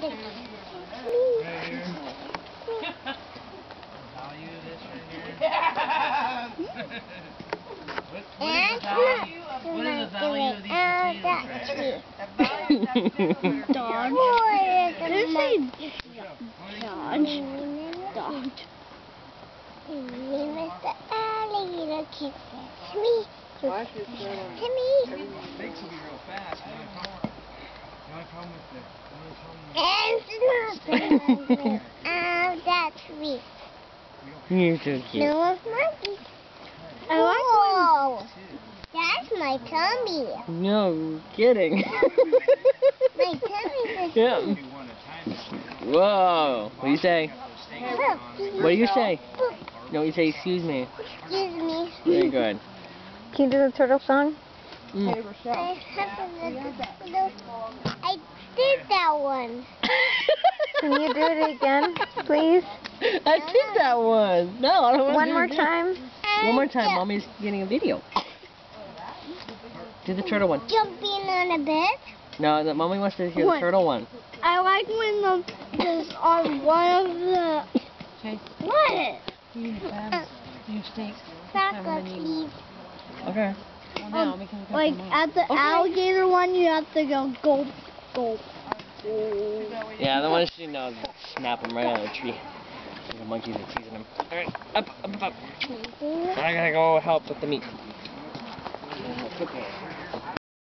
Value this right here. What is the value of these potatoes right here? Dodge. Did you say Dodge? Dodge. Mr. Alligator kiss me. To me. Steaks will be real fast. The only problem with And that's me. You're so cute. No monkey. I like Whoa. That's my tummy. No, kidding. My tummy is Yeah. Whoa. What do you say? What do you say? No, you say, excuse me. Excuse me. Very good. Can you do the turtle song? I did that one. Can you do it again, please? I did that one. No, I don't want to One do more it again. time. One more time. Mommy's getting a video. Do the turtle one. Jumping on a bed. No, the mommy wants to hear the What? turtle one. I like when the on one of the. Okay. What? You steak. Chocolate, please. Okay. Like at the alligator one, you have to go gulp, gulp. Yeah, the ones she knows snap them right out of the tree. The monkeys are teasing them. Alright, up. I gotta go help with the meat.